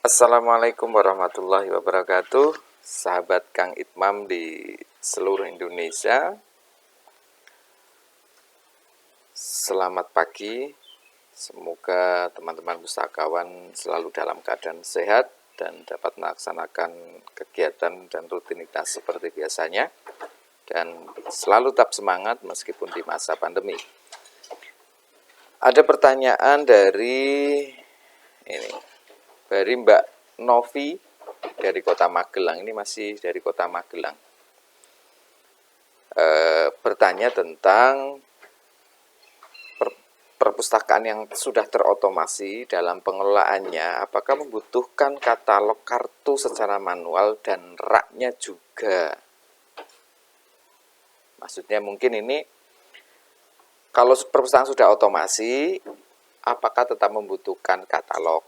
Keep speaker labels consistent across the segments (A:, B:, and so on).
A: Assalamualaikum warahmatullahi wabarakatuh, sahabat Kang Itmam di seluruh Indonesia. Selamat pagi, semoga teman-teman pustakawan selalu dalam keadaan sehat dan dapat melaksanakan kegiatan dan rutinitas seperti biasanya, dan selalu tetap semangat meskipun di masa pandemi. Ada pertanyaan dari Mbak Novi dari Kota Magelang. Ini masih dari Kota Magelang. Bertanya tentang perpustakaan yang sudah terotomasi dalam pengelolaannya, apakah membutuhkan katalog kartu secara manual dan raknya juga. Maksudnya mungkin ini, kalau perpustakaan sudah otomasi, apakah tetap membutuhkan katalog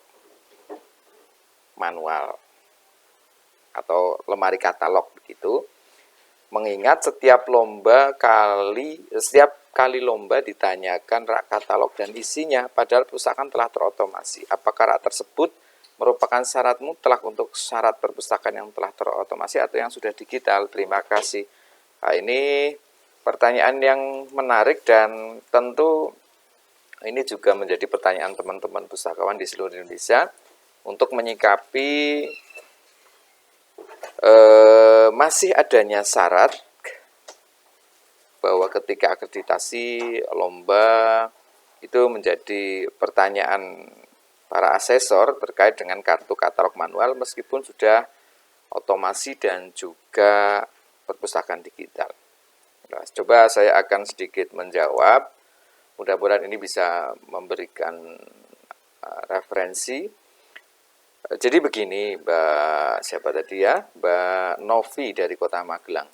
A: manual atau lemari katalog begitu? Mengingat setiap kali lomba ditanyakan rak katalog dan isinya, padahal perpustakaan telah terotomasi. Apakah rak tersebut merupakan syarat mutlak untuk syarat perpustakaan yang telah terotomasi atau yang sudah digital? Terima kasih. Nah, ini pertanyaan yang menarik dan tentu ini juga menjadi pertanyaan teman-teman pustakawan di seluruh Indonesia untuk menyikapi masih adanya syarat bahwa ketika akreditasi lomba itu menjadi pertanyaan para asesor terkait dengan kartu katalog manual meskipun sudah otomasi dan juga perpustakaan digital. Nah, coba saya akan sedikit menjawab, mudah-mudahan ini bisa memberikan referensi. Jadi begini, siapa tadi ya? Mbak Novi dari Kota Magelang.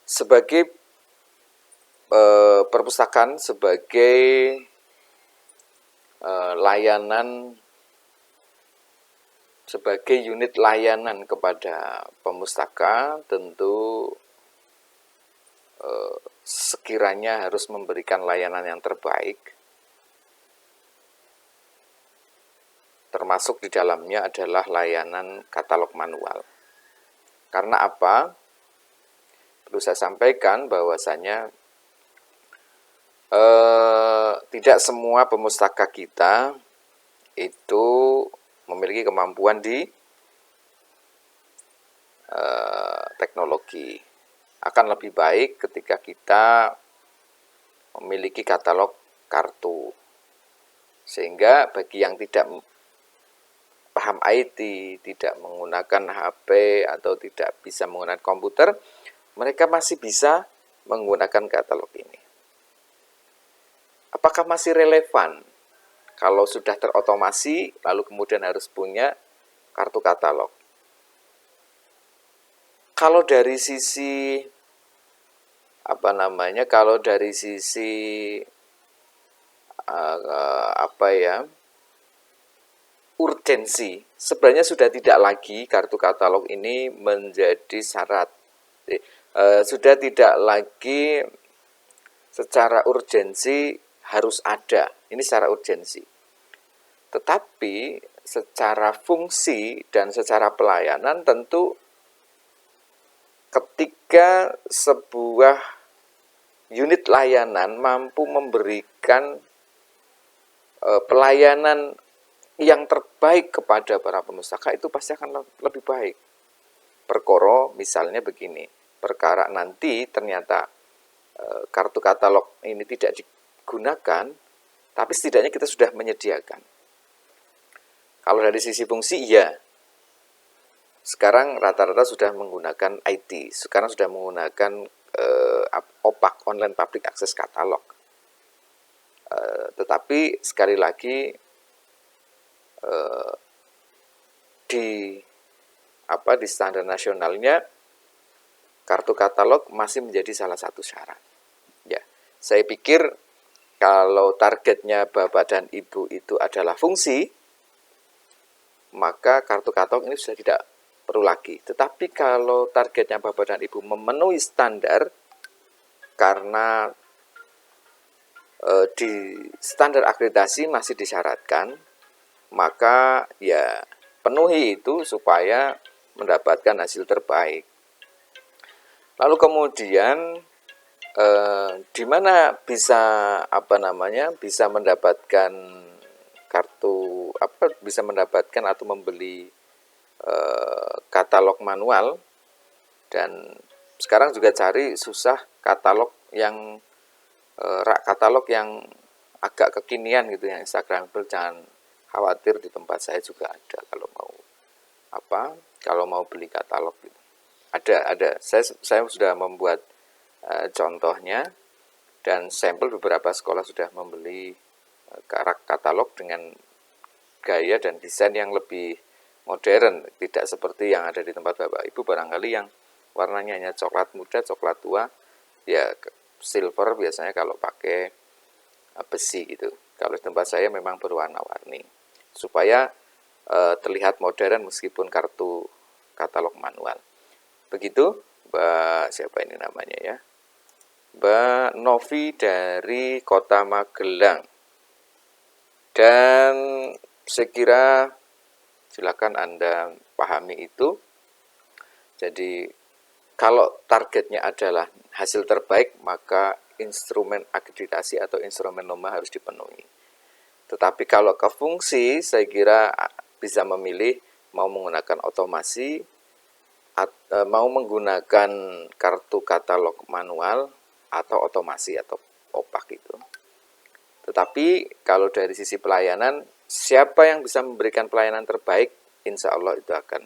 A: Sebagai perpustakaan, sebagai layanan, sebagai unit layanan kepada pemustaka, tentu sekiranya harus memberikan layanan yang terbaik. Termasuk di dalamnya adalah layanan katalog manual. Karena apa? Perlu saya sampaikan bahwasanya tidak semua pemustaka kita itu memiliki kemampuan di teknologi. Akan lebih baik ketika kita memiliki katalog kartu. Sehingga bagi yang tidak paham IT, tidak menggunakan HP atau tidak bisa menggunakan komputer, mereka masih bisa menggunakan katalog ini. Apakah masih relevan kalau sudah terotomasi lalu kemudian harus punya kartu katalog? Kalau dari sisi urgensi, sebenarnya sudah tidak lagi kartu katalog ini menjadi syarat. Sudah tidak lagi secara urgensi harus ada, ini secara urgensi. Tetapi secara fungsi dan secara pelayanan tentu ketika sebuah unit layanan mampu memberikan pelayanan yang terbaik kepada para pemustaka, itu pasti akan lebih baik. Perkara misalnya begini, perkara nanti ternyata kartu katalog ini tidak digunakan, tapi setidaknya kita sudah menyediakan. Kalau dari sisi fungsi, iya. Sekarang rata-rata sudah menggunakan IT, sekarang sudah menggunakan OPAC, Online Public Access Catalog. Tetapi sekali lagi di standar nasionalnya kartu katalog masih menjadi salah satu syarat. Ya, saya pikir kalau targetnya Bapak dan Ibu itu adalah fungsi, maka kartu katalog ini sudah tidak perlu lagi. Tetapi kalau targetnya Bapak dan Ibu memenuhi standar, karena di standar akreditasi masih disyaratkan maka ya penuhi itu supaya mendapatkan hasil terbaik. Lalu kemudian di mana bisa bisa mendapatkan bisa mendapatkan atau membeli katalog manual. Dan sekarang juga cari susah katalog yang rak katalog yang agak kekinian gitu ya, Instagramable. Jangan khawatir, di tempat saya juga ada kalau mau beli katalog gitu. Ada. Saya sudah membuat contohnya, dan sampel beberapa sekolah sudah membeli rak katalog dengan gaya dan desain yang lebih modern, tidak seperti yang ada di tempat Bapak Ibu barangkali yang warnanya hanya coklat muda, coklat tua, ya silver biasanya kalau pakai besi gitu. Kalau di tempat saya memang berwarna-warni supaya terlihat modern meskipun kartu katalog manual. Begitu, Mbak siapa ini namanya ya? Mbak Novi dari Kota Magelang. Dan saya kira silakan Anda pahami itu. Jadi kalau targetnya adalah hasil terbaik, maka instrumen akreditasi atau instrumen NOMA harus dipenuhi. Tetapi kalau ke fungsi, saya kira bisa memilih mau menggunakan otomasi, mau menggunakan kartu katalog manual, atau otomasi atau opak itu. Tetapi kalau dari sisi pelayanan, siapa yang bisa memberikan pelayanan terbaik, insya Allah itu akan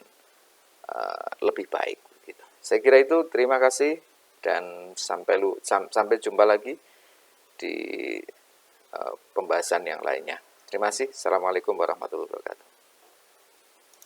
A: lebih baik. Gitu. Saya kira itu, terima kasih, dan sampai jumpa lagi di pembahasan yang lainnya. Terima kasih. Assalamualaikum warahmatullahi wabarakatuh.